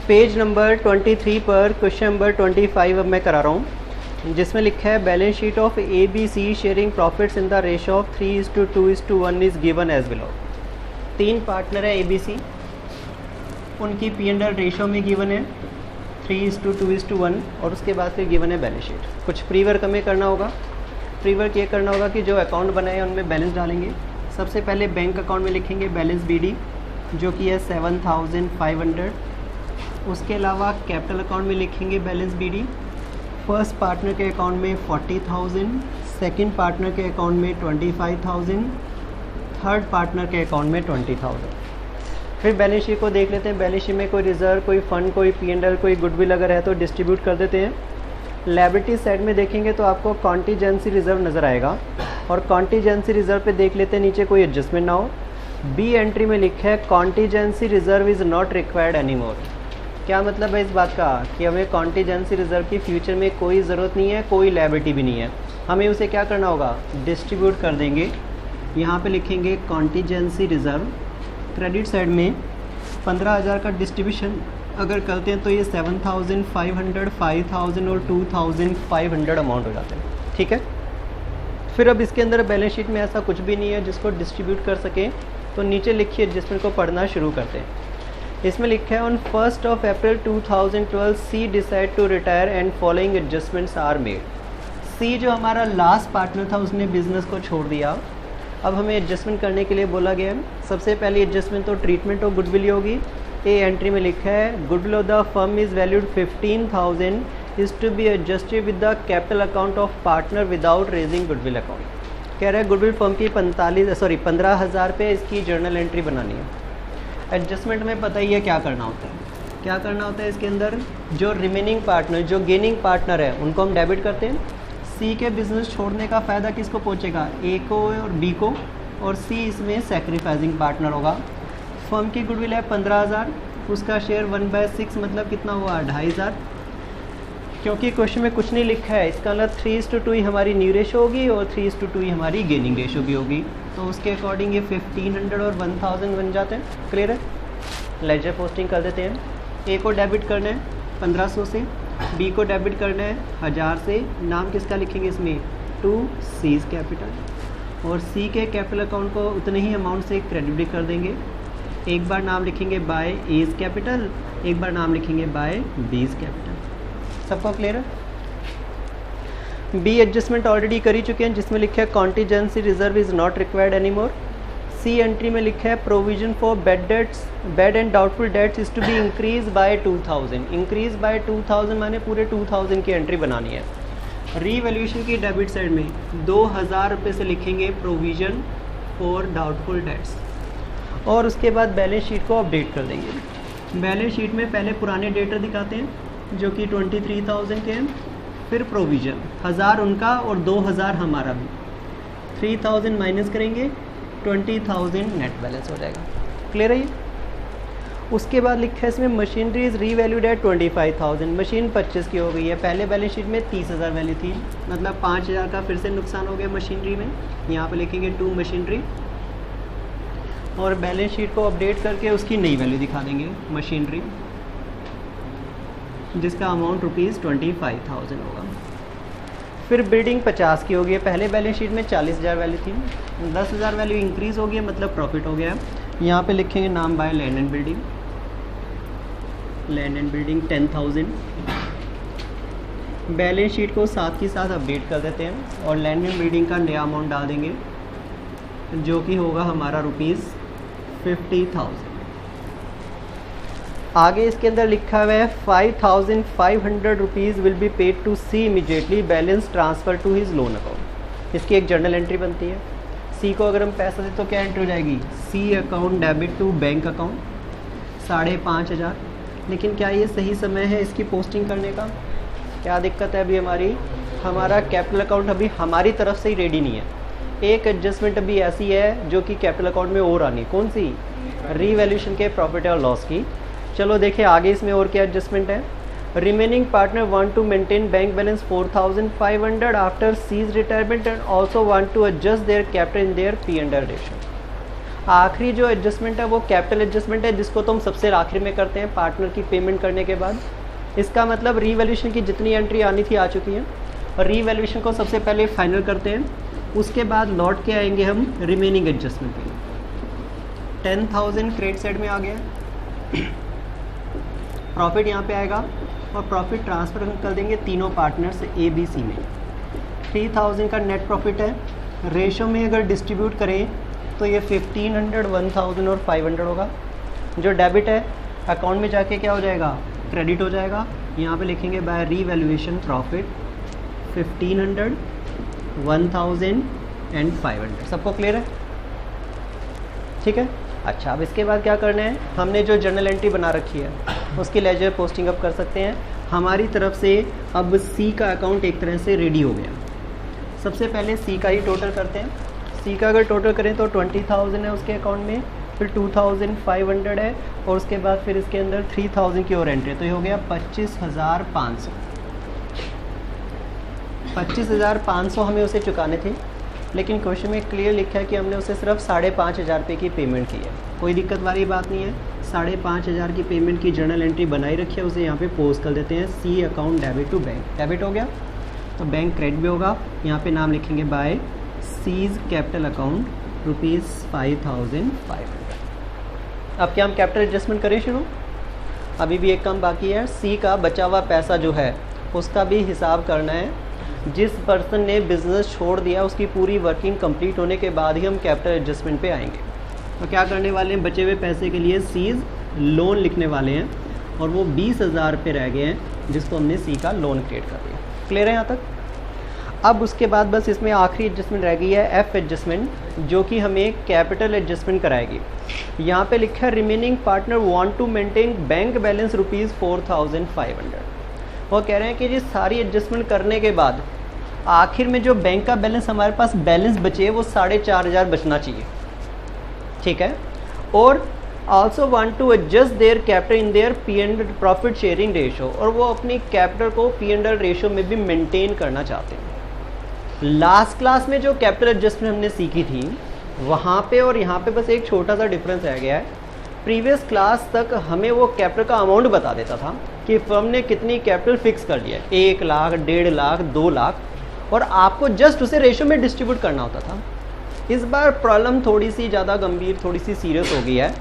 Page number 23 पर question number 25 अब मैं करा रहा हूँ, जिसमें लिखा है balance sheet of ABC sharing profits in the ratio of 3:2:1 is given as below. 3 partner है ABC, उनकी P&L रेशो में गिवन है 3:2:1 और उसके बाद फिर गिवन है बैलेंस शीट। कुछ प्री वर्क हमें करना होगा। प्री वर्क ये करना होगा कि जो अकाउंट बनाए हैं उनमें बैलेंस डालेंगे। सबसे पहले बैंक अकाउंट में लिखेंगे बैलेंस BD जो कि है 7,500। उसके अलावा कैपिटल अकाउंट में लिखेंगे बैलेंस BD। फर्स्ट पार्टनर के अकाउंट में 40,000, सेकंड पार्टनर के अकाउंट में 25,000, थर्ड पार्टनर के अकाउंट में 20,000। फिर बैलेंस शीट को देख लेते हैं। बैलेंस शीट में कोई रिजर्व, कोई फंड, कोई P&L, कोई गुडविल अगर है तो डिस्ट्रीब्यूट कर देते हैं। लायबिलिटी साइड में देखेंगे तो आपको कॉन्टीजेंसी रिजर्व नज़र आएगा और कॉन्टीजेंसी रिजर्व पे देख लेते हैं नीचे कोई एडजस्टमेंट ना हो। बी एंट्री में लिखा है contingency reserve is not required any मोर। क्या मतलब है इस बात का कि हमें कॉन्टीजेंसी रिजर्व की फ्यूचर में कोई ज़रूरत नहीं है, कोई लायबिलिटी भी नहीं है। हमें उसे क्या करना होगा, डिस्ट्रीब्यूट कर देंगे। यहाँ पे लिखेंगे कॉन्टीजेंसी रिजर्व। क्रेडिट साइड में 15,000 का डिस्ट्रीब्यूशन अगर करते हैं तो ये 7,500, 5,000 और 2,500 अमाउंट हो जाते हैं। ठीक है, फिर अब इसके अंदर बैलेंस शीट में ऐसा कुछ भी नहीं है जिसको डिस्ट्रीब्यूट कर सकें, तो नीचे लिखिए एडजस्टमेंट को पढ़ना शुरू करते हैं। इसमें लिखा है on 1 April 2012 she decide to retire and following adjustments are made. C जो हमारा लास्ट पार्टनर था उसने बिजनेस को छोड़ दिया। अब हमें एडजस्टमेंट करने के लिए बोला गया है। सबसे पहली एडजस्टमेंट तो ट्रीटमेंट ऑफ गुडविल होगी। ए एंट्री में लिखा है goodwill of the firm is valued 15,000 is to be adjusted with the capital account of partner without raising goodwill account. कह रहा है गुडविल फर्म की 15,000 पे इसकी जर्नल एंट्री बनानी है। एडजस्टमेंट में पता ही है क्या करना होता है। क्या करना होता है इसके अंदर, जो रिमेनिंग पार्टनर, जो गेनिंग पार्टनर है उनको हम डेबिट करते हैं। सी के बिजनेस छोड़ने का फ़ायदा किसको पहुंचेगा, ए को और बी को, और सी इसमें सेक्रीफाइसिंग पार्टनर होगा। फर्म की गुडविल है 15,000, उसका शेयर 1/6 मतलब कितना हुआ, 2,500। क्योंकि क्वेश्चन में कुछ नहीं लिखा है, इसका मतलब 3:2 ही हमारी न्यू रेशो होगी और 3:2 ही हमारी गेनिंग रेशो भी होगी। तो उसके अकॉर्डिंग ये 1,500 और 1,000 बन जाते हैं। क्लियर है, लेजर पोस्टिंग कर देते हैं। ए को डेबिट करना है 1,500 से, बी को डेबिट करना है 1,000 से। नाम किसका लिखेंगे इसमें, टू सीज कैपिटल, और सी के कैपिटल अकाउंट को उतने ही अमाउंट से क्रेडिट भी कर देंगे। एक बार नाम लिखेंगे बाय एज कैपिटल, एक बार नाम लिखेंगे बाय बीज कैपिटल। सबको क्लियर है। बी एडजस्टमेंट ऑलरेडी कर ही चुके हैं जिसमें लिखा है contingency reserve is not required any more. C entry में लिखा है provision for bad and doubtful debts is to be increase by 2,000। Increase by 2,000 माने पूरे 2,000 की एंट्री बनानी है। रीवैल्यूएशन की डेबिट साइड में 2,000 रुपये से लिखेंगे प्रोविजन फॉर डाउटफुल डेट्स, और उसके बाद बैलेंस शीट को अपडेट कर देंगे। बैलेंस शीट में पहले पुराने डेटर दिखाते हैं जो कि 23,000 के हैं, फिर प्रोविज़न 1,000 उनका और 2,000 हमारा भी, 3,000 माइनस करेंगे, 20,000 नेट बैलेंस हो जाएगा। क्लियर है ये। उसके बाद लिखा है इसमें machinery is revalued at 25,000। Machine 25 की हो गई है। पहले बैलेंस शीट में 30,000 वैल्यू थी, मतलब 5,000 का फिर से नुकसान हो गया मशीनरी में। यहाँ पे लिखेंगे टू मशीनरी, और बैलेंस शीट को अपडेट करके उसकी नई वैल्यू दिखा देंगे मशीनरी, जिसका अमाउंट ₹25,000 होगा। फिर बिल्डिंग 50 की हो गई है। पहले बैलेंस शीट में 40,000 वैल्यू थी, 10,000 वैल्यू इंक्रीज़ हो गई है, मतलब प्रॉफिट हो गया। यहाँ पे लिखेंगे नाम by land and building, land and building 10,000। Balance sheet को साथ ही साथ अपडेट कर देते हैं और लैंड एंड बिल्डिंग का नया अमाउंट डाल देंगे जो कि होगा हमारा ₹50,000। आगे इसके अंदर लिखा हुआ है 5,500 rupees will be paid to C immediately, balance transfer to his loan account. इसकी एक जर्नल एंट्री बनती है। सी को अगर हम पैसा दें तो क्या एंट्री हो जाएगी, C account debit to bank account 5,500। लेकिन क्या ये सही समय है इसकी पोस्टिंग करने का, क्या दिक्कत है अभी हमारा कैपिटल अकाउंट अभी हमारी तरफ से ही रेडी नहीं है। एक एडजस्टमेंट अभी ऐसी है जो कि कैपिटल अकाउंट में और आनी, कौन सी, रीवैल्यूएशन के प्रॉफिट और लॉस की। चलो देखिए आगे इसमें और क्या एडजस्टमेंट है। Remaining partner want to maintain bank balance 4,500 after C's retirement and also want to adjust their capital in their P&L ratio. आखिरी जो एडजस्टमेंट है वो कैपिटल एडजस्टमेंट है, जिसको तो हम सबसे आखिर में करते हैं पार्टनर की पेमेंट करने के बाद। इसका मतलब रीवैल्यूएशन की जितनी एंट्री आनी थी आ चुकी है, और रीवैल्यूएशन को सबसे पहले फाइनल करते हैं, उसके बाद लौट के आएंगे हम रिमेनिंग एडजस्टमेंट पे। 10,000 क्रेडिट साइड में आ गया, प्रॉफिट यहाँ पे आएगा और प्रॉफिट ट्रांसफ़र हम कर देंगे तीनों पार्टनर्स ए बी सी में। 3,000 का नेट प्रॉफिट है, रेशो में अगर डिस्ट्रीब्यूट करें तो ये 1500, 1000 और 500 होगा। जो डेबिट है अकाउंट में जाके क्या हो जाएगा, क्रेडिट हो जाएगा। यहाँ पे लिखेंगे बाय रीवैल्यूएशन प्रॉफिट 1500, 1000 एंड 500। सबको क्लियर है? ठीक है। अच्छा, अब इसके बाद क्या करना है, हमने जो जर्नल एंट्री बना रखी है उसकी लेजर पोस्टिंग अप कर सकते हैं। हमारी तरफ से अब सी का अकाउंट एक तरह से रेडी हो गया। सबसे पहले सी का ही टोटल करते हैं। सी का अगर टोटल करें तो 20,000 है उसके अकाउंट में, फिर 2,500 है, और उसके बाद फिर इसके अंदर 3,000 की और एंट्री, तो ये हो गया 25,500। 25,500 हमें उसे चुकाने थे, लेकिन क्वेश्चन में क्लियर लिखा है कि हमने उसे सिर्फ 5,500 रुपये की पेमेंट की है। कोई दिक्कत वाली बात नहीं है, 5,500 की पेमेंट की जर्नल एंट्री बनाई रखी है, उसे यहाँ पे पोस्ट कर देते हैं। C account debit to bank, debit हो गया तो बैंक क्रेडिट भी होगा। यहाँ पे नाम लिखेंगे बाय सीज कैपिटल अकाउंट ₹5,500। अब क्या हम कैपिटल एडजस्टमेंट करें शुरू? अभी भी एक काम बाकी है, सी का बचा हुआ पैसा जो है उसका भी हिसाब करना है। जिस पर्सन ने बिज़नेस छोड़ दिया उसकी पूरी वर्किंग कंप्लीट होने के बाद ही हम कैपिटल एडजस्टमेंट पे आएंगे। तो क्या करने वाले हैं, बचे हुए पैसे के लिए सीज लोन लिखने वाले हैं, और वो 20,000 पे रह गए हैं, जिसको हमने सी का लोन क्रिएट कर दिया। क्लियर है यहाँ तक? अब उसके बाद बस इसमें आखिरी एडजस्टमेंट रह गई है एफ एडजस्टमेंट, जो कि हमें कैपिटल एडजस्टमेंट कराएगी। यहाँ पे लिखा है remaining partner want to maintain bank balance ₹4,500। वो कह रहे हैं कि जी सारी एडजस्टमेंट करने के बाद आखिर में जो बैंक का बैलेंस हमारे पास बैलेंस बचे वो 4,500 बचना चाहिए। ठीक है। और also want to adjust their capital in their P&L profit sharing ratio, और वो अपनी कैपिटल को P&L रेशो में भी मेंटेन करना चाहते हैं। लास्ट क्लास में जो कैपिटल एडजस्टमेंट हमने सीखी थी वहाँ पे और यहाँ पे बस एक छोटा सा डिफरेंस रह गया है। प्रीवियस क्लास तक हमें वो कैपिटल का अमाउंट बता देता था कि फर्म ने कितनी कैपिटल फिक्स कर लिया है, 1 लाख, 1.5 लाख, 2 लाख, और आपको जस्ट उसे रेशो में डिस्ट्रीब्यूट करना होता था। इस बार प्रॉब्लम थोड़ी सी ज़्यादा गंभीर, थोड़ी सी सीरियस हो गई है।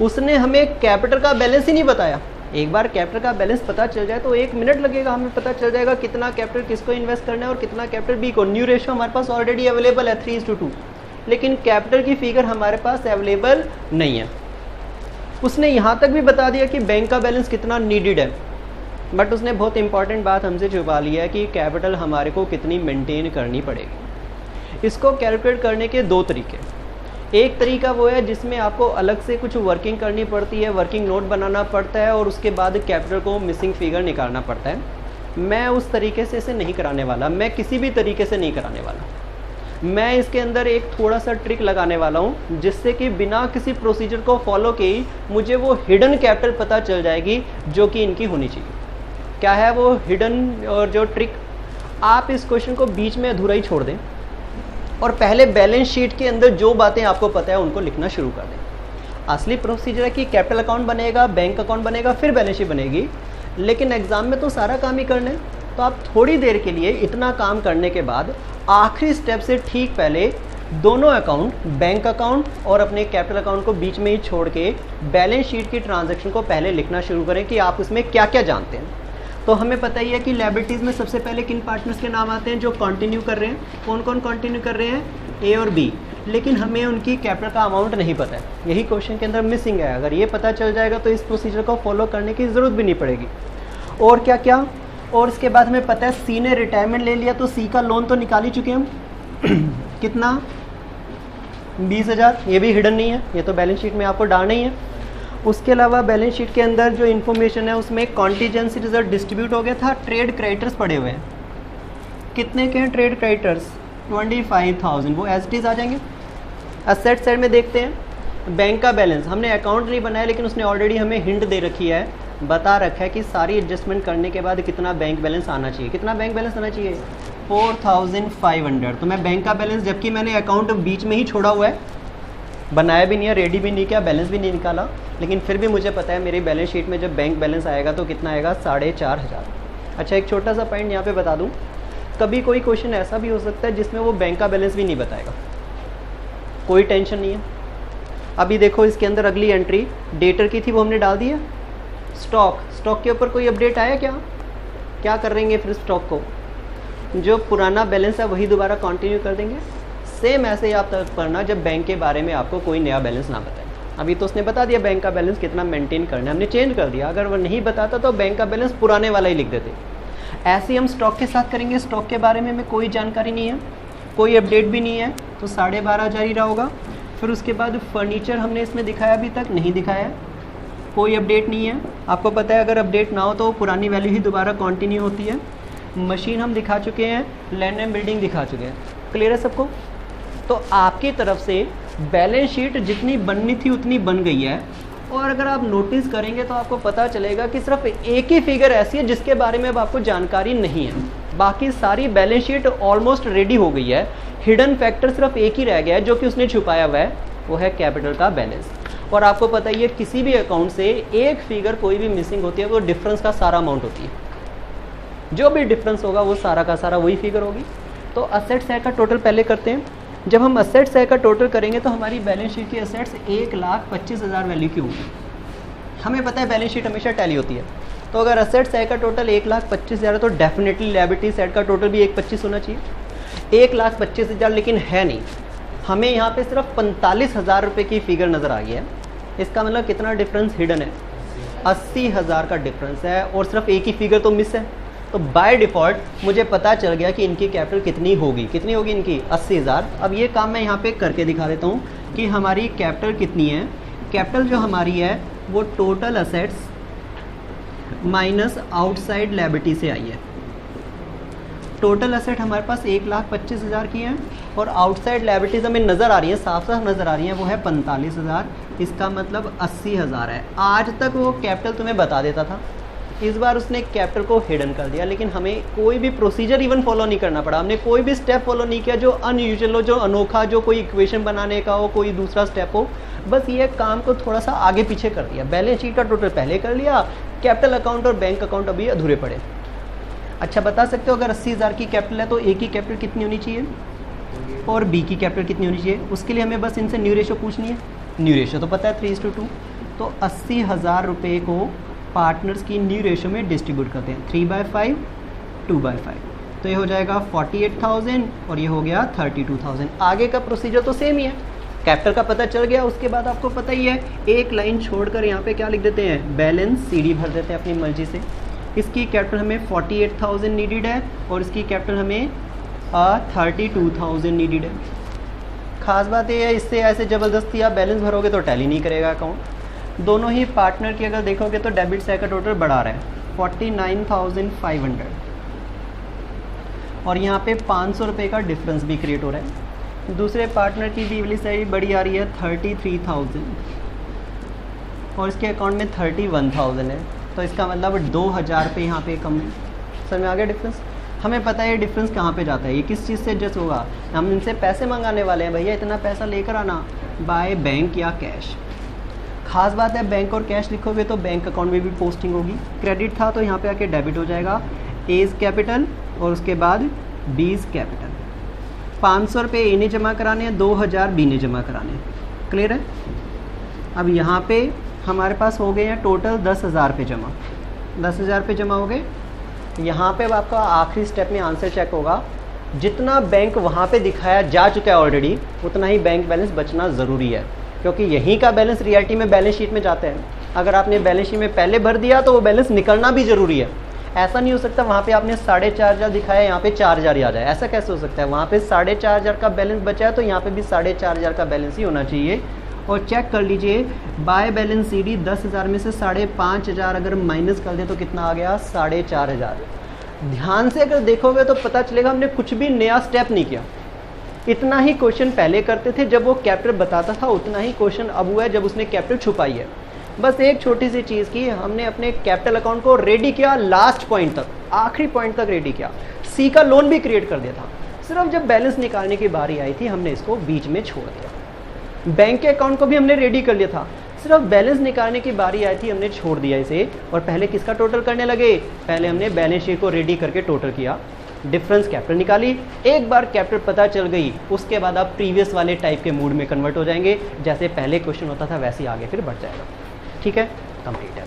उसने हमें कैपिटल का बैलेंस ही नहीं बताया। एक बार कैपिटल का बैलेंस पता चल जाए तो 1 मिनट लगेगा, हमें पता चल जाएगा कितना कैपिटल किसको इन्वेस्ट करना है और कितना कैपिटल बी को। न्यू रेशो हमारे पास ऑलरेडी अवेलेबल है 3:2, लेकिन कैपिटल की फिगर हमारे पास अवेलेबल नहीं है। उसने यहाँ तक भी बता दिया कि बैंक का बैलेंस कितना नीडेड है, बट उसने बहुत इंपॉर्टेंट बात हमसे छुपा लिया है कि कैपिटल हमारे को कितनी मेंटेन करनी पड़ेगी। इसको कैलकुलेट करने के 2 तरीके। एक तरीका वो है जिसमें आपको अलग से कुछ वर्किंग करनी पड़ती है, वर्किंग नोट बनाना पड़ता है और उसके बाद कैपिटल को मिसिंग फिगर निकालना पड़ता है। मैं उस तरीके से इसे नहीं कराने वाला, मैं किसी भी तरीके से नहीं कराने वाला। मैं इसके अंदर एक थोड़ा सा ट्रिक लगाने वाला हूँ, जिससे कि बिना किसी प्रोसीजर को फॉलो किए ही मुझे वो हिडन कैपिटल पता चल जाएगी जो कि इनकी होनी चाहिए। क्या है वो हिडन और जो ट्रिक? आप इस क्वेश्चन को बीच में अधूरा ही छोड़ दें और पहले बैलेंस शीट के अंदर जो बातें आपको पता है उनको लिखना शुरू कर दें। असली प्रोसीजर है कि कैपिटल अकाउंट बनेगा, बैंक अकाउंट बनेगा, फिर बैलेंस शीट बनेगी, लेकिन एग्जाम में तो सारा काम ही करना है। तो आप थोड़ी देर के लिए इतना काम करने के बाद आखिरी स्टेप से ठीक पहले दोनों अकाउंट, बैंक अकाउंट और अपने कैपिटल अकाउंट को बीच में ही छोड़ के बैलेंस शीट की ट्रांजैक्शन को पहले लिखना शुरू करें कि आप इसमें क्या क्या जानते हैं। तो हमें पता ही है कि लायबिलिटीज़ में सबसे पहले किन पार्टनर्स के नाम आते हैं जो कंटिन्यू कर रहे हैं। कौन कौन कंटिन्यू कर रहे हैं? ए और बी, लेकिन हमें उनकी कैपिटल का अमाउंट नहीं पता है। यही क्वेश्चन के अंदर मिसिंग है। अगर ये पता चल जाएगा तो इस प्रोसीजर को फॉलो करने की ज़रूरत भी नहीं पड़ेगी। और क्या क्या? और इसके बाद हमें पता है सी ने रिटायरमेंट ले लिया, तो सी का लोन तो निकाल ही चुके हम कितना? 20,000। ये भी हिडन नहीं है, ये तो बैलेंस शीट में आपको डालना ही है। उसके अलावा बैलेंस शीट के अंदर जो इन्फॉर्मेशन है उसमें कॉन्टीजेंसी रिजर्व डिस्ट्रीब्यूट हो गया था, ट्रेड क्रेडिटर्स पड़े हुए हैं। कितने के हैं ट्रेड क्रेडिटर्स? 25,000, वो एज इट इज़ आ जाएंगे। असेट साइड में देखते हैं बैंक का बैलेंस। हमने अकाउंट नहीं बनाया, लेकिन उसने ऑलरेडी हमें हिंट दे रखी है, बता रखा है कि सारी एडजस्टमेंट करने के बाद कितना बैंक बैलेंस आना चाहिए। कितना बैंक बैलेंस आना चाहिए? 4,500। तो मैं बैंक का बैलेंस, जबकि मैंने अकाउंट बीच में ही छोड़ा हुआ है, बनाया भी नहीं है, रेडी भी नहीं किया, बैलेंस भी नहीं निकाला, लेकिन फिर भी मुझे पता है मेरी बैलेंस शीट में जब बैंक बैलेंस आएगा तो कितना आएगा, 4,500। अच्छा, एक छोटा सा पॉइंट यहाँ पे बता दूँ, कभी कोई क्वेश्चन ऐसा भी हो सकता है जिसमें वो बैंक का बैलेंस भी नहीं बताएगा, कोई टेंशन नहीं है। अभी देखो इसके अंदर अगली एंट्री डेटर की थी, वो हमने डाल दी है। स्टॉक के ऊपर कोई अपडेट आया क्या कर देंगे फिर स्टॉक को, जो पुराना बैलेंस है वही दोबारा कंटिन्यू कर देंगे। सेम ऐसे ही आप तक करना जब बैंक के बारे में आपको कोई नया बैलेंस ना बताए। अभी तो उसने बता दिया बैंक का बैलेंस कितना मेंटेन करना है, हमने चेंज कर दिया। अगर वो नहीं बताता तो बैंक का बैलेंस पुराने वाला ही लिख देते। ऐसे ही हम स्टॉक के साथ करेंगे। स्टॉक के बारे में हमें कोई जानकारी नहीं है, कोई अपडेट भी नहीं है, तो 12,500 ही रहा होगा। फिर उसके बाद फर्नीचर हमने इसमें दिखाया, अभी तक नहीं दिखाया है, कोई अपडेट नहीं है। आपको पता है अगर अपडेट ना हो तो पुरानी वैल्यू ही दोबारा कंटिन्यू होती है। मशीन हम दिखा चुके हैं, लैंड एंड बिल्डिंग दिखा चुके हैं। क्लियर है सबको? तो आपकी तरफ से बैलेंस शीट जितनी बननी थी उतनी बन गई है। और अगर आप नोटिस करेंगे तो आपको पता चलेगा कि सिर्फ एक ही फिगर ऐसी है जिसके बारे में अब आपको जानकारी नहीं है, बाकी सारी बैलेंस शीट ऑलमोस्ट रेडी हो गई है। हिडन फैक्टर सिर्फ एक ही रह गया है जो कि उसने छुपाया हुआ है, वो है कैपिटल का बैलेंस। और आपको पता ही है किसी भी अकाउंट से एक फिगर कोई भी मिसिंग होती है वो डिफरेंस का सारा अमाउंट होती है, जो भी डिफरेंस होगा वो सारा का सारा वही फिगर होगी। तो असेट्स है का टोटल पहले करते हैं। जब हम असेट्स है का टोटल करेंगे तो हमारी बैलेंस शीट की असेट्स 1,25,000 वैल्यू की होगी। हमें पता है बैलेंस शीट हमेशा टैली होती है, तो अगर असेट्स है का टोटल 1,25,000 है तो डेफिनेटली लायबिलिटी साइड का टोटल भी 1,25,000 होना चाहिए। 1,25,000 लेकिन है नहीं, हमें यहाँ पे सिर्फ 45,000 रुपये की फिगर नज़र आ गई है। इसका मतलब कितना डिफरेंस हिडन है, 80,000 का डिफरेंस है और सिर्फ एक ही फिगर तो मिस है। तो बाय डिफ़ॉल्ट मुझे पता चल गया कि इनकी कैपिटल कितनी होगी इनकी 80,000। अब ये काम मैं यहाँ पे करके दिखा देता हूँ कि हमारी कैपिटल कितनी है। कैपिटल जो हमारी है वो total assets minus outside liability से आई है। टोटल असेट हमारे पास 1,25,000 की है और आउटसाइड लायबिलिटीज हमें नज़र आ रही है, साफ साफ नज़र आ रही है, वो है 45,000। इसका मतलब 80,000 है। आज तक वो कैपिटल तुम्हें बता देता था, इस बार उसने कैपिटल को हिडन कर दिया, लेकिन हमें कोई भी प्रोसीजर इवन फॉलो नहीं करना पड़ा। हमने कोई भी स्टेप फॉलो नहीं किया जो अनयूजुअल हो, जो अनोखा, जो कोई इक्वेशन बनाने का हो, कोई दूसरा स्टेप हो। बस ये काम को थोड़ा सा आगे पीछे कर दिया। बैलेंस शीट का टोटल पहले कर लिया, कैपिटल अकाउंट और बैंक अकाउंट अभी अधूरे पड़े। अच्छा, बता सकते हो अगर 80,000 की कैपिटल है तो ए की कैपिटल कितनी होनी चाहिए और बी की कैपिटल कितनी होनी चाहिए? उसके लिए हमें बस इनसे न्यू रेशो पूछनी है। न्यू रेशो तो पता है 3:2। तो 80,000 रुपये को पार्टनर्स की न्यू रेशो में डिस्ट्रीब्यूट करते हैं, 3/5 2/5। तो ये हो जाएगा 48,000 और ये हो गया 32,000। आगे का प्रोसीजर तो सेम ही है, कैपिटल का पता चल गया। उसके बाद आपको पता ही है एक लाइन छोड़कर यहाँ पे क्या लिख देते हैं, बैलेंस सीडी भर देते हैं अपनी मर्जी से। इसकी कैपिटल हमें 48,000 नीडेड है और इसकी कैपिटल हमें 32,000 नीडेड है। खास बात ये है, इससे ऐसे ज़बरदस्ती आप बैलेंस भरोगे तो टैली नहीं करेगा अकाउंट। दोनों ही पार्टनर की अगर देखोगे तो डेबिट साइड का टोटल बढ़ा रहा है 49,500 और यहाँ पे 500 रुपये का डिफरेंस भी क्रिएट हो रहा है। दूसरे पार्टनर की भी वाली साइड बड़ी आ रही है 33,000 और इसके अकाउंट में 31,000 है। तो इसका मतलब 2,000 रुपये यहाँ पे कम है। समझ में आ गया डिफरेंस? हमें पता है ये डिफरेंस कहाँ पे जाता है, ये किस चीज़ से एडजस्ट होगा। हम इनसे पैसे मंगाने वाले हैं, भैया इतना पैसा लेकर आना, बाय बैंक या कैश। खास बात है बैंक और कैश लिखोगे तो बैंक अकाउंट में भी पोस्टिंग होगी। क्रेडिट था तो यहाँ पे आके डेबिट हो जाएगा, एज कैपिटल और उसके बाद बीज कैपिटल। 500 रुपये ए ने जमा कराने हैं, 2,000 बी ने जमा कराने हैं। क्लियर है? अब यहाँ पे हमारे पास हो गए हैं टोटल 10,000 रुपये जमा। 10,000 रुपये जमा हो गए। यहाँ पे अब आपका आखिरी स्टेप में आंसर चेक होगा। जितना बैंक वहाँ पे दिखाया जा चुका है ऑलरेडी, उतना ही बैंक बैलेंस बचना ज़रूरी है, क्योंकि यहीं का बैलेंस रियलिटी में बैलेंस शीट में जाते हैं। अगर आपने बैलेंस शीट में पहले भर दिया तो वो बैलेंस निकलना भी ज़रूरी है। ऐसा नहीं हो सकता वहाँ पे आपने 4,500 दिखाया, यहाँ पे 4,000 ही आ जाए, ऐसा कैसे हो सकता है? वहाँ पे 4,500 का बैलेंस बचा है तो यहाँ पे भी 4,500 का बैलेंस ही होना चाहिए। और चेक कर लीजिए, बाय बैलेंस सीडी 10,000 में से 5,500 अगर माइनस कर दे तो कितना आ गया, 4,500। ध्यान से अगर देखोगे तो पता चलेगा हमने कुछ भी नया स्टेप नहीं किया। इतना ही क्वेश्चन पहले करते थे जब वो कैपिटल बताता था, उतना ही क्वेश्चन अब हुआ है जब उसने कैपिटल छुपाई है। बस एक छोटी सी चीज़ की, हमने अपने कैपिटल अकाउंट को रेडी किया लास्ट पॉइंट तक, आखिरी पॉइंट तक रेडी किया। सी का लोन भी क्रिएट कर दिया था, सिर्फ जब बैलेंस निकालने की बारी आई थी हमने इसको बीच में छोड़ दिया। बैंक के अकाउंट को भी हमने रेडी कर लिया था, सिर्फ बैलेंस निकालने की बारी आई थी, हमने छोड़ दिया इसे और पहले किसका टोटल करने लगे, पहले हमने बैलेंस शीट को रेडी करके टोटल किया, डिफरेंस कैपिटल निकाली। एक बार कैपिटल पता चल गई उसके बाद आप प्रीवियस वाले टाइप के मूड में कन्वर्ट हो जाएंगे, जैसे पहले क्वेश्चन होता था वैसे ही आगे फिर बढ़ जाएगा। ठीक है, कंप्लीट है।